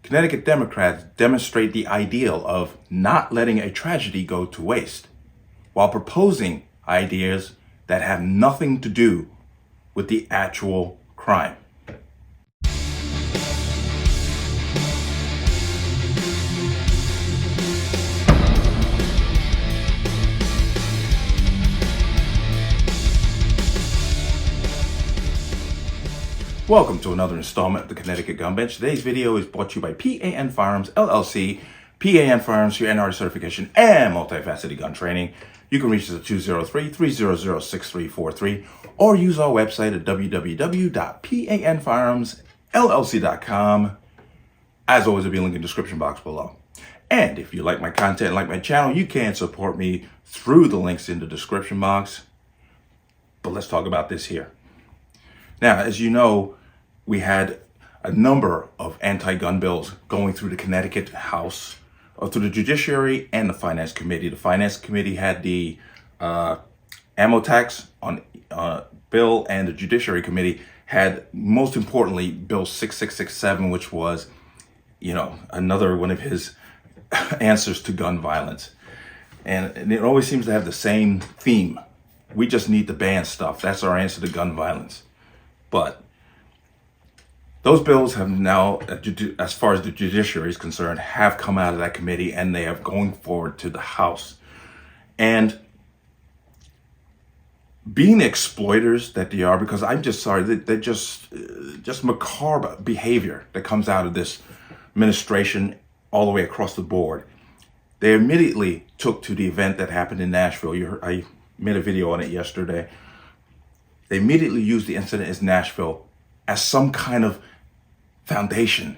Connecticut Democrats demonstrate the ideal of not letting a tragedy go to waste, while proposing ideas that have nothing to do with the actual crime. Welcome to another installment of the Connecticut Gun Bench. Today's video is brought to you by P.A.N. Firearms, LLC. P.A.N. Firearms for your NRA certification and multifaceted gun training. You can reach us at 203-300-6343 or use our website at www.panfirearmsllc.com. As always, there'll be a link in the description box below. And if you like my content and like my channel, you can support me through the links in the description box. But let's talk about this here. Now, as you know, we had a number of anti-gun bills going through the Connecticut House, or through the Judiciary and the Finance Committee. The Finance Committee had the ammo tax on bill, and the Judiciary Committee had, most importantly, Bill 6667, which was, another one of his answers to gun violence. And it always seems to have the same theme. We just need to ban stuff. That's our answer to gun violence. But those bills have now, as far as the judiciary is concerned, have come out of that committee and they are going forward to the House. And being the exploiters that they are, because I'm just sorry, they're just macabre behavior that comes out of this administration all the way across the board. They immediately took to the event that happened in Nashville. I made a video on it yesterday. They immediately used the incident in Nashville as some kind of foundation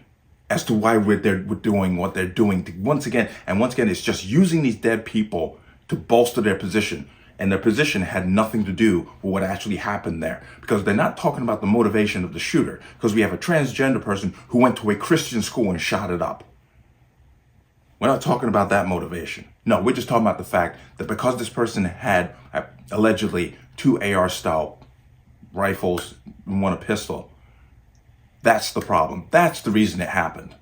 as to why we're doing what they're doing. Once again, it's just using these dead people to bolster their position. And their position had nothing to do with what actually happened there. Because they're not talking about the motivation of the shooter. Because we have a transgender person who went to a Christian school and shot it up. We're not talking about that motivation. No, we're just talking about the fact that because this person had allegedly 2 AR-style rifles and 1 a pistol, that's the problem. That's the reason it happened.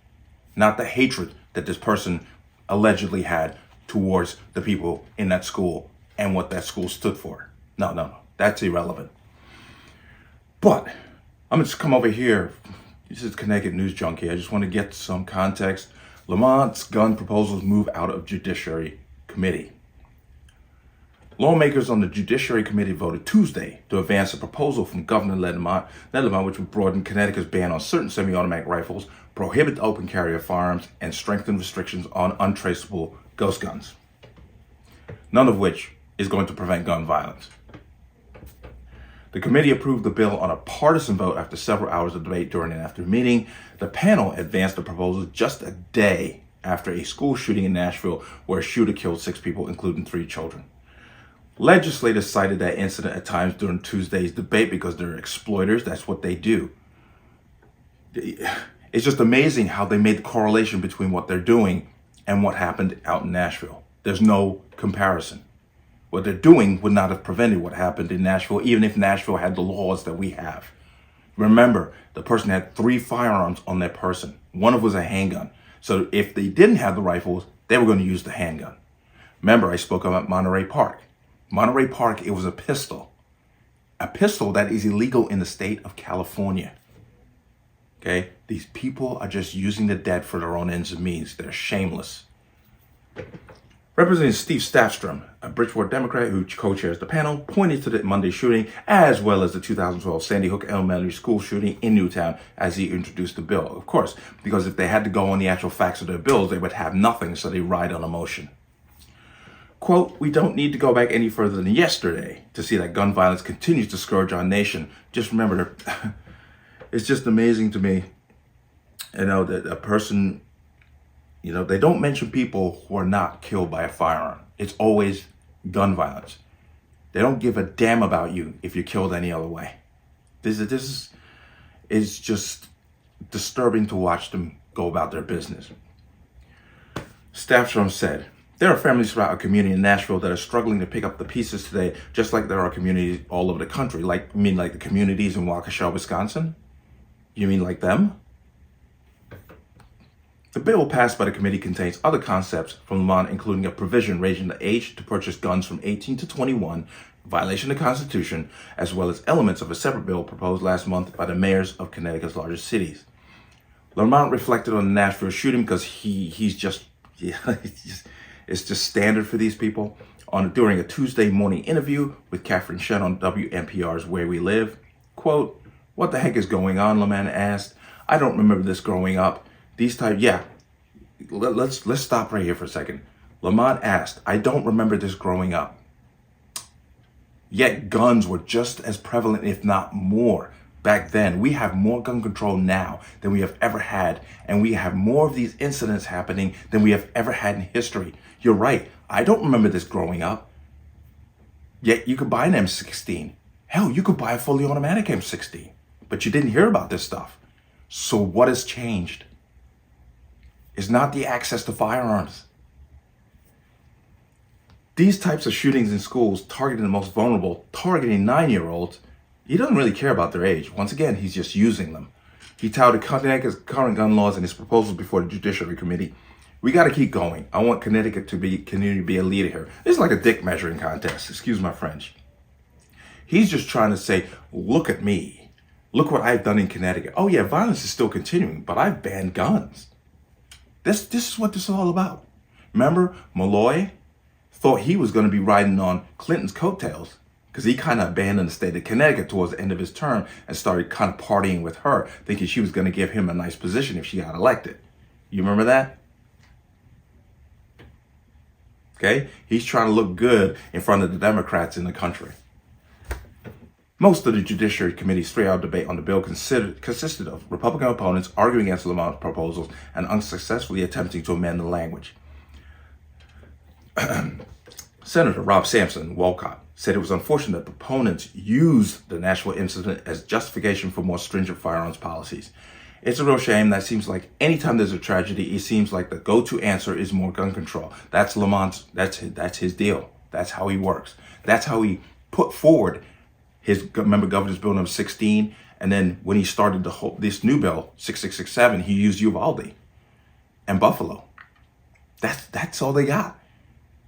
Not the hatred that this person allegedly had towards the people in that school and what that school stood for. No. That's irrelevant. But I'm just come over here. This is Connecticut News Junkie. I just want to get some context. Lamont's gun proposals move out of Judiciary Committee. Lawmakers on the Judiciary Committee voted Tuesday to advance a proposal from Governor Lamont, which would broaden Connecticut's ban on certain semi-automatic rifles, prohibit the open carry of firearms, and strengthen restrictions on untraceable ghost guns. None of which is going to prevent gun violence. The committee approved the bill on a partisan vote after several hours of debate during an afternoon meeting. The panel advanced the proposal just a day after a school shooting in Nashville where a shooter killed 6 people, including 3 children. Legislators cited that incident at times during Tuesday's debate because they're exploiters. That's what they do. It's just amazing how they made the correlation between what they're doing and what happened out in Nashville. There's no comparison. What they're doing would not have prevented what happened in Nashville, even if Nashville had the laws that we have. Remember, the person had 3 firearms on their person. One of them was a handgun. So if they didn't have the rifles, they were going to use the handgun. Remember, I spoke about Monterey Park. Monterey Park, it was a pistol. A pistol that is illegal in the state of California. Okay? These people are just using the dead for their own ends and means. They're shameless. Representative Steve Staffstrom, a Bridgeport Democrat who co-chairs the panel, pointed to the Monday shooting as well as the 2012 Sandy Hook Elementary School shooting in Newtown as he introduced the bill. Of course, because if they had to go on the actual facts of their bills, they would have nothing, so they ride on emotion. Quote, "We don't need to go back any further than yesterday to see that gun violence continues to scourge our nation." Just remember, it's just amazing to me, that a person, they don't mention people who are not killed by a firearm. It's always gun violence. They don't give a damn about you if you're killed any other way. This is just disturbing to watch them go about their business. Staffstrom said, "There are families throughout our community in Nashville that are struggling to pick up the pieces today, just like there are communities all over the country." Like the communities in Waukesha, Wisconsin? You mean like them? The bill passed by the committee contains other concepts from Lamont, including a provision raising the age to purchase guns from 18 to 21, violation of the Constitution, as well as elements of a separate bill proposed last month by the mayors of Connecticut's largest cities. Lamont reflected on the Nashville shooting because he's just, it's just standard for these people. During a Tuesday morning interview with Catherine Shen on WNPR's Where We Live, quote, "What the heck is going on?" Lamont asked. "I don't remember this growing up. Let's stop right here for a second." Lamont asked, "I don't remember this growing up." Yet guns were just as prevalent, if not more, back then. We have more gun control now than we have ever had, and we have more of these incidents happening than we have ever had in history. You're right. I don't remember this growing up. Yet you could buy an M16. Hell, you could buy a fully automatic M16, but you didn't hear about this stuff. So what has changed? It's not the access to firearms. These types of shootings in schools targeting the most vulnerable, targeting 9-year-olds, he doesn't really care about their age. Once again, he's just using them. He touted Connecticut's current gun laws and his proposals before the Judiciary Committee. We got to keep going. I want Connecticut to be a leader here. This is like a dick measuring contest. Excuse my French. He's just trying to say, look at me. Look what I've done in Connecticut. Oh yeah, violence is still continuing, but I've banned guns. This is what this is all about. Remember, Malloy thought he was going to be riding on Clinton's coattails because he kind of abandoned the state of Connecticut towards the end of his term and started kind of partying with her, thinking she was going to give him a nice position if she got elected. You remember that? Okay? He's trying to look good in front of the Democrats in the country. Most of the Judiciary Committee's 3-hour debate on the bill consisted of Republican opponents arguing against Lamont's proposals and unsuccessfully attempting to amend the language. Senator Rob Sampson, Walcott, said it was unfortunate that proponents used the Nashville incident as justification for more stringent firearms policies. It's a real shame. That seems like anytime there's a tragedy, it seems like the go-to answer is more gun control. That's Lamont's, that's his deal. That's how he works. That's how he put forward remember Governor's Bill number 16, and then when he started this new bill, 6667, he used Uvalde and Buffalo. That's all they got.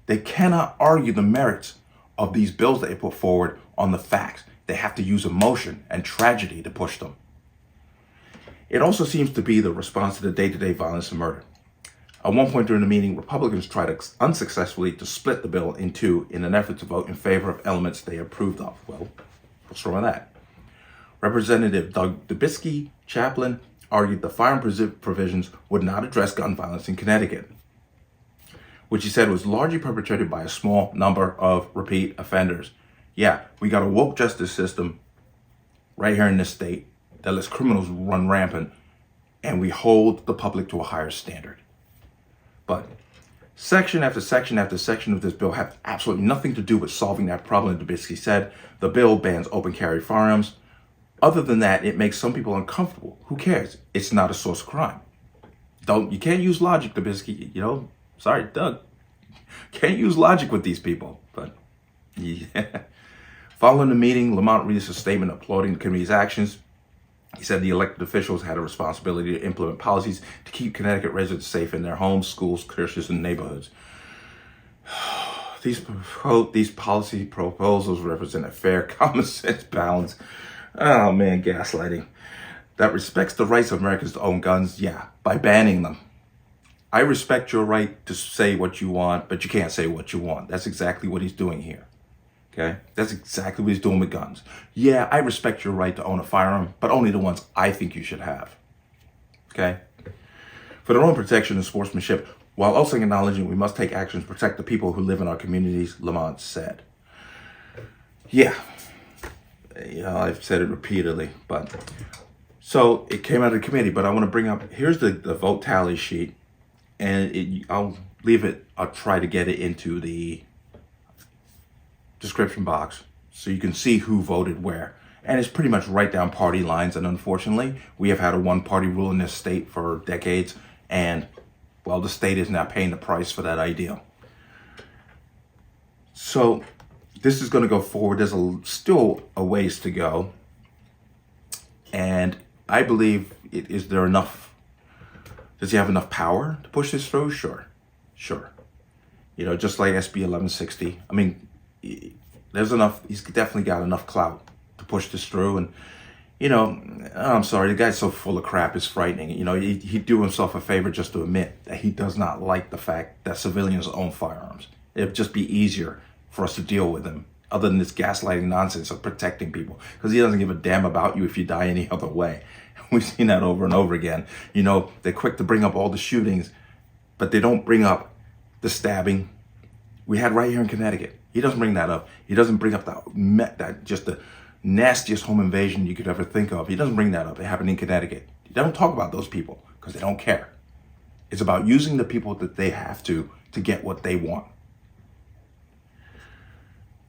They cannot argue the merits of these bills that they put forward on the facts. They have to use emotion and tragedy to push them. It also seems to be the response to the day-to-day violence and murder. At one point during the meeting, Republicans tried unsuccessfully to split the bill in two in an effort to vote in favor of elements they approved of. Well, what's wrong with that? Representative Doug Dubisky, chaplain, argued the firearm provisions would not address gun violence in Connecticut, which he said was largely perpetrated by a small number of repeat offenders. Yeah, we got a woke justice system right here in this state that lets criminals run rampant, and we hold the public to a higher standard. But section after section after section of this bill have absolutely nothing to do with solving that problem, Dubisky said. The bill bans open carry firearms. Other than that, it makes some people uncomfortable. Who cares? It's not a source of crime. You can't use logic, Dubisky, sorry, Doug. Can't use logic with these people. But yeah. Following the meeting, Lamont released a statement applauding the committee's actions. He said the elected officials had a responsibility to implement policies to keep Connecticut residents safe in their homes, schools, churches, and neighborhoods. These policy proposals represent a fair, common sense balance. Oh man, gaslighting. That respects the rights of Americans to own guns, yeah, by banning them. I respect your right to say what you want, but you can't say what you want. That's exactly what he's doing here. Okay? That's exactly what he's doing with guns. Yeah, I respect your right to own a firearm, but only the ones I think you should have. Okay? For their own protection and sportsmanship, while also acknowledging we must take action to protect the people who live in our communities, Lamont said. Yeah, I've said it repeatedly, but so it came out of the committee, but I want to bring up, here's the vote tally sheet, and I'll try to get it into the description box so you can see who voted where. And it's pretty much right down party lines, and unfortunately, we have had a one-party rule in this state for decades, and well, the state is now paying the price for that idea. So this is going to go forward. There's still a ways to go. And I believe there's Does he have enough power to push this through? Sure. You know, just like SB 1160. I mean, there's enough, he's definitely got enough clout to push this through. And, you know, I'm sorry, the guy's so full of crap, it's frightening. You know, he'd do himself a favor just to admit that he does not like the fact that civilians own firearms. It'd just be easier for us to deal with him, other than this gaslighting nonsense of protecting people, because he doesn't give a damn about you if you die any other way. We've seen that over and over again. You know, they're quick to bring up all the shootings, but they don't bring up the stabbing we had right here in Connecticut. He doesn't bring that up. He doesn't bring up that just the nastiest home invasion you could ever think of. He doesn't bring that up. It happened in Connecticut. They don't talk about those people because they don't care. It's about using the people that they have to get what they want.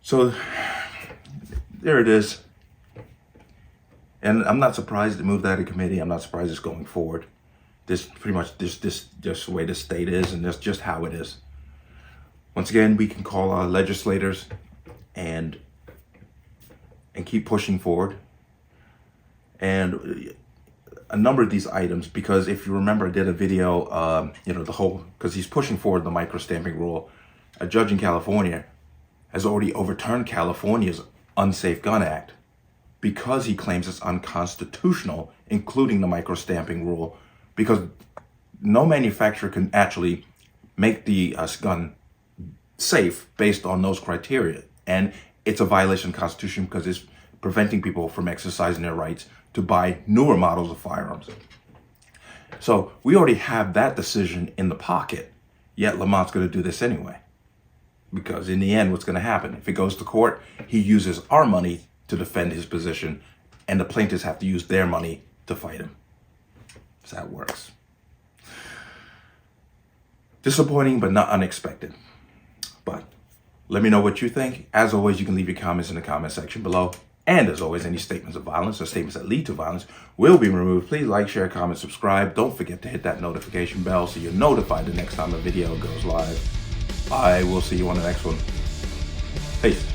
So there it is. And I'm not surprised it moved out of committee. I'm not surprised it's going forward. This pretty much this just the way the state is, and that's just how it is. Once again, we can call our legislators and keep pushing forward. And a number of these items, because if you remember, I did a video, you know, the whole, because he's pushing forward the micro-stamping rule. A judge in California has already overturned California's Unsafe Gun Act because he claims it's unconstitutional, including the micro-stamping rule, because no manufacturer can actually make the gun safe based on those criteria. And it's a violation of the Constitution because it's preventing people from exercising their rights to buy newer models of firearms. So we already have that decision in the pocket, yet Lamont's going to do this anyway. Because in the end, what's going to happen? If it goes to court, he uses our money to defend his position, and the plaintiffs have to use their money to fight him. So that works. Disappointing, but not unexpected. But let me know what you think. As always, you can leave your comments in the comment section below. And as always, any statements of violence or statements that lead to violence will be removed. Please like, share, comment, subscribe. Don't forget to hit that notification bell so you're notified the next time a video goes live. I will see you on the next one. Peace.